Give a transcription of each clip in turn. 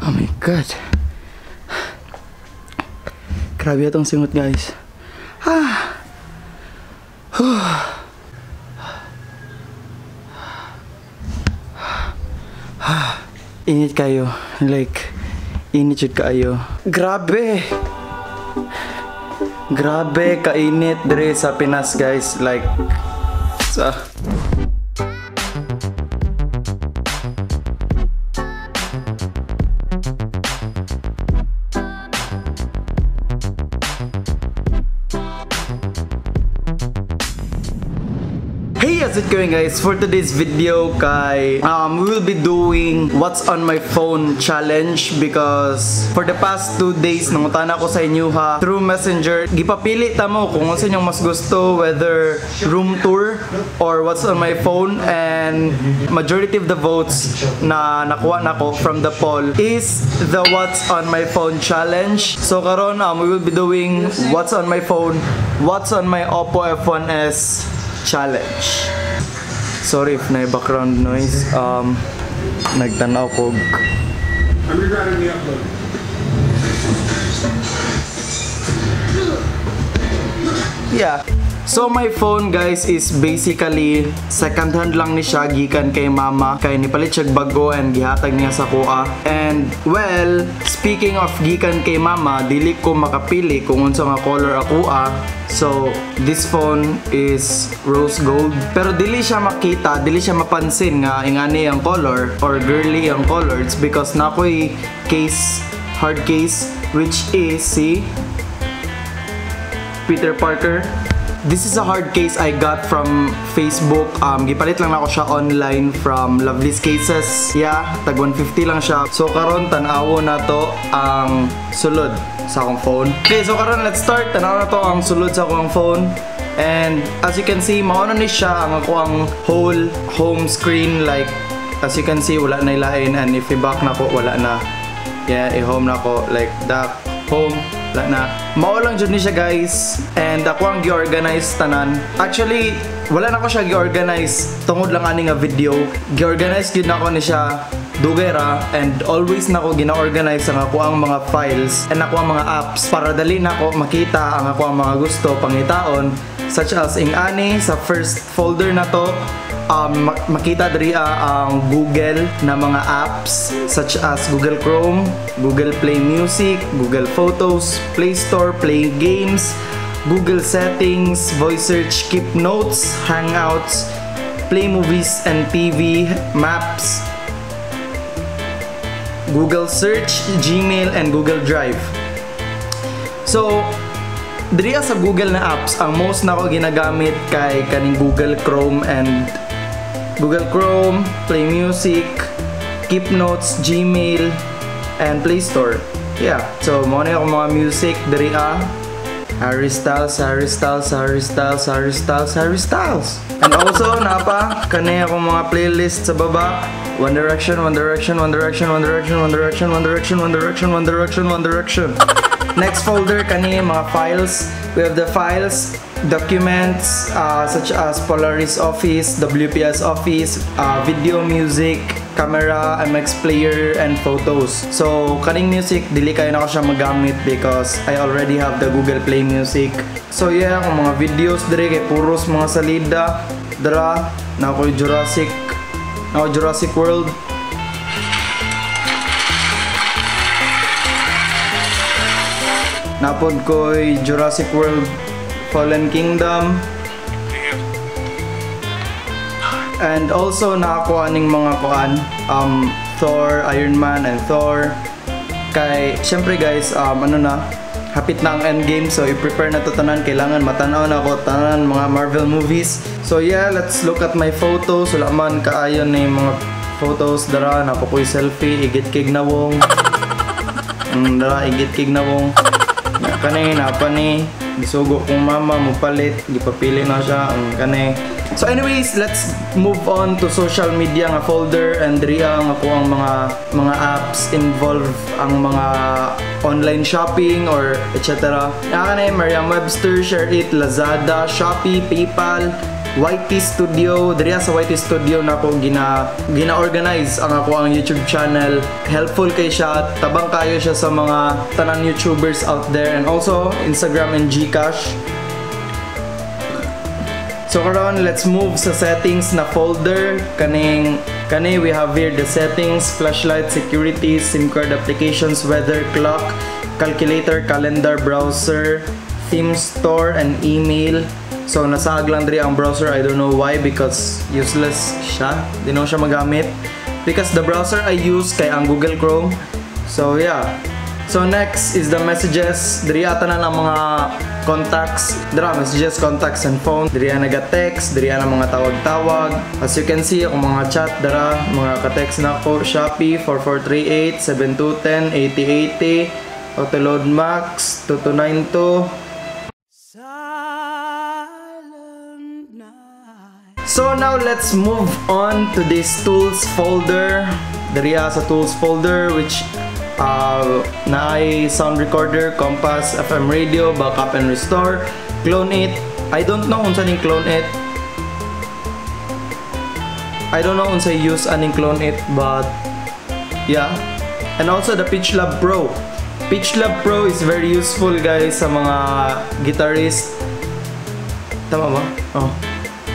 Oh my god. Grabe itong singot, guys. Init kayo. Like, init yun kayo. Grabe! Grabe kainit dire sa Pinas, guys. Like, sa... Hey, how's it going, guys? For today's video, we will be doing what's on my phone challenge because for the past 2 days nangutan ako sa inyo ha through Messenger. Gipapili ta mo kung ano inyong mas gusto, whether room tour or what's on my phone, and majority of the votes na nakuha nako from the poll is the what's on my phone challenge. So karon we will be doing what's on my phone, what's on my Oppo F1s challenge. Sorry if na background noise. Nagtanaw ko. I'm regretting the upload. Yeah. So my phone, guys, is basically second hand lang ni siya gikan kay mama, kay nipalit siya bago and gihatag niya sa kuha. And well, speaking of gikan kay mama, dili ko makapili kung unsa nga color ako So this phone is rose gold, pero dili siya makita, dili siya mapansin nga ingani ang color or girly ang color. It's because nakoy case, hard case, which is si Peter Parker. This is a hard case I got from Facebook. Gipalit lang ako siya online from Lovely's Cases. Yeah, tag 150 lang siya. So karon tan-awo na to ang sulod sa akong phone. Okay, so karon let's start. Tan-awo na to ang sulod sa akong phone. And as you can see, mao na ni siya ang ako ang whole home screen. Like as you can see, wala na ilain, and if i-back na ko, wala na. Yeah, i-home na ko like that. Home, wala na. Mao lang jud ni siya, guys. And ako ang gi-organize tanan. Actually, wala na ko siya gi-organize tungod lang ani nga video. Gi-organize gyud na ko ni siya dugay ra, and always na ko gina-organize ang ako ang mga files and ako ang mga apps para dali na ko makita ang ako ang mga gusto pangitaon, such as ingani sa first folder na to. Makita diri ang Google na mga apps such as Google Chrome, Google Play Music, Google Photos, Play Store, Play Games, Google Settings, Voice Search, Keep Notes, Hangouts, Play Movies and TV, Maps, Google Search, Gmail, and Google Drive. So diri sa Google na apps, ang most na ko ginagamit kay kaning Google Chrome and Google Chrome, Play Music, Keep Notes, Gmail, and Play Store. Yeah, so mo na ako mga music diri Harry Styles, Harry Styles, Harry Styles, Harry Styles, Harry Styles. And also napa kanay ako mga playlist sa baba. One Direction, One Direction, One Direction, One Direction, One Direction, One Direction, One Direction, One Direction, One Direction. Next folder kani mga files. We have the files, documents such as Polaris Office, WPS Office, video, music, camera, MX player, and photos. So kaning music dili kayo na ko siya magamit because I already have the Google Play Music. So yeah, kung mga videos dire kay puros mga salida dra na ko Jurassic World. Napod ko Jurassic World Fallen Kingdom. And also nakakuha ning mga kuan Thor, Iron Man, and Thor. Kay syempre, guys, hapit na ang endgame, so i-prepare na to tanan. Kailangan matanaw na ko tanan mga Marvel movies. So yeah, let's look at my photos. Wala man kaayon na yung mga photos dara. Napakoy selfie, igit kig nawong. Dara, igit kig nawong. Kanay napa ni gisugo kong mama mo palit, gipapili na siya ang kanay. So anyways, let's move on to social media nga folder, and diriya nga ko ang mga apps involve ang mga online shopping or etc. Kanay Merriam-Webster, ShareIt, Lazada, Shopee, PayPal, YT Studio. Diri sa YT Studio na ako gina-organize ang ako ang YouTube channel. Helpful kay siya, tabang kayo siya sa mga tanang YouTubers out there, and also Instagram and GCash. So karon, let's move sa settings na folder. Kani we have here the settings, flashlight, security, SIM card applications, weather, clock, calculator, calendar, browser, theme store, and email. So nasag lang diri ang browser. I don't know why, because useless siya. Di na siya magamit. Because the browser I use kay ang Google Chrome. So yeah. So next is the messages. Diri ata na ang mga contacts. Dira messages, contacts, and phone. Diri naga-text, diri na mga tawag-tawag. As you can see, ako mga chat dara, mga ka-text na ko. Shopee 4438 7210 8080, Autoload Max 2292. So now let's move on to this tools folder. Diri sa tools folder, which naay sound recorder, compass, FM radio, backup and restore, clone it. I don't know unsa ning clone it. I don't know unsa use aning clone it, but yeah. And also the PitchLab Pro. PitchLab Pro is very useful, guys, sa mga guitarist. Tama ba? Oh.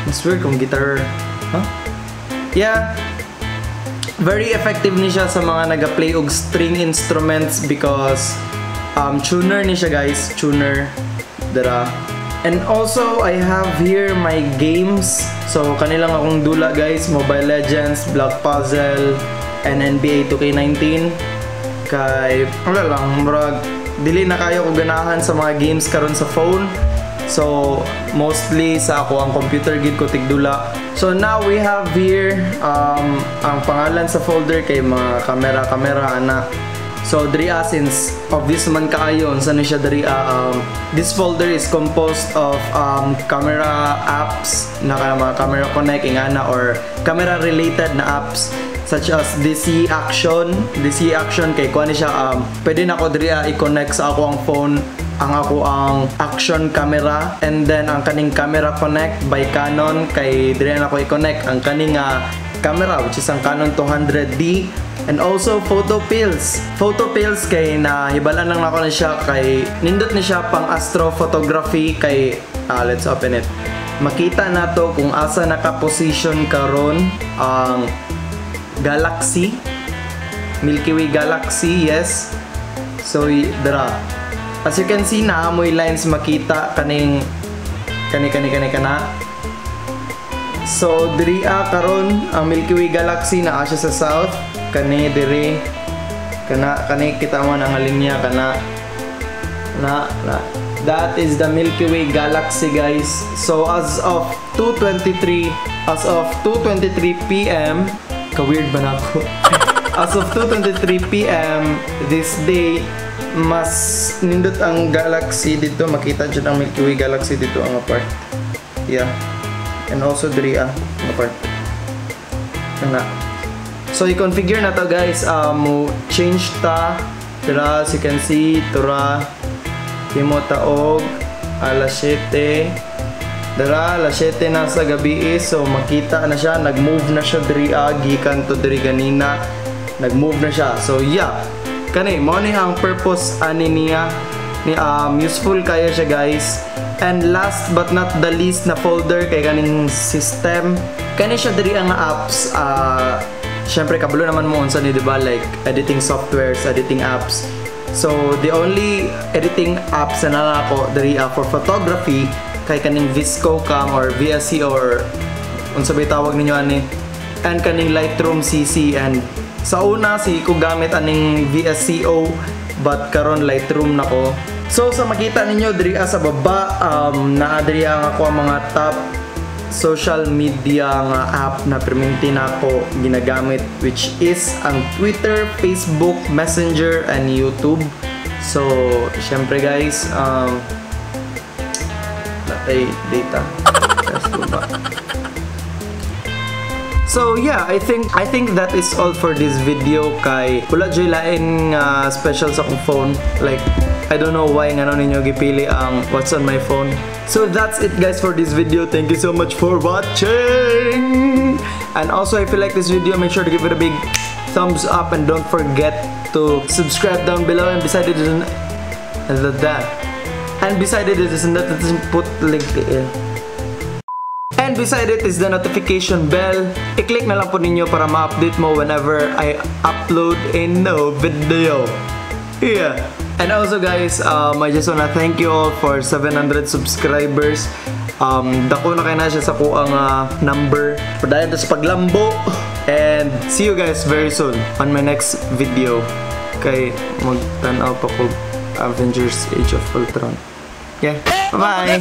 Mas weird kung guitar. Huh? Yeah. Very effective ni siya sa mga naga-play og string instruments, because tuner ni siya, guys, tuner dara. And also I have here my games. So kanilang akong dula, guys, Mobile Legends, Block Puzzle, and NBA 2K19. Kay wala lang, murag dili na kayo ko ganahan sa mga games karon sa phone. So mostly sa ako ang computer gid ko tigdula. So now we have here ang pangalan sa folder kay mga camera ana. So diri since obvious man kaayo unsa ni siya diri, this folder is composed of camera apps na mga camera connect ana, or camera related na apps such as DC Action kay kuha ni siya, pwede na ko diri i-connect sa ako ang phone ang action camera, and then ang kaning camera connect by Canon kay dire na ko i-connect ang kaning camera, which is ang Canon 200D. And also photo pills kay nahibalan lang nako na siya kay nindot ni siya pang astrophotography kay let's open it. Makita nato kung asa naka-position karon ang galaxy, Milky Way galaxy. Yes, so dara, as you can see, naamoy lines makita kani. So diri karon ang Milky Way galaxy naa siya sa south, kani diri kani kita mo ang linya kana na. That is the Milky Way galaxy, guys. So as of 2:23 PM, ka-weird ba na ako? As of 2:23 PM this day, mas nindot ang galaxy dito. Makita dyan ang Milky Way galaxy dito ang apart. Yeah. And also diri ang apart. Nga. So i-configure na to, guys. Mo change ta. Tira, as you can see, tura himo taog alas 7. Dara alas 7 na sa gabi, so makita na siya, nag-move na siya diri gikan to diri ganina. Nag-move na siya. So yeah. Kani mo ni ang purpose ani niya ni useful kaya siya, guys. And last but not the least na folder kay kaning system, kani siya diri ang apps. Syempre kabalo naman mo unsa ni, diba, like editing softwares, editing apps. So the only editing apps na ako diri for photography kay kaning VSCO-Cam or VSC or unsa bay tawag ninyo ani, and kaning Lightroom CC. And sa una si ko gamit aning VSCO, but karon Lightroom nako. So sa makita ninyo diri sa baba, naa diri ang ako ang mga top social media nga app na perminti na ako ginagamit, which is ang Twitter, Facebook, Messenger, and YouTube. So syempre, guys, natay data. So yeah, I think that is all for this video kay wala joy lain special sa akong phone. Like I don't know why nga ninyo gipili ang what's on my phone. So that's it guys for this video. Thank you so much for watching. And also if you like this video, make sure to give it a big thumbs up and don't forget to subscribe down below, and beside it is put link here. And beside it is the notification bell. I-click na lang po ninyo para ma-update mo whenever I upload a new video. Yeah. And also guys, I just wanna thank you all for 700 subscribers. Dako na kayo na siya sa kuang number. Padayon to sa paglambo. And see you guys very soon on my next video. Kay magtanaw pa ko Avengers Age of Ultron. Yeah, bye-bye!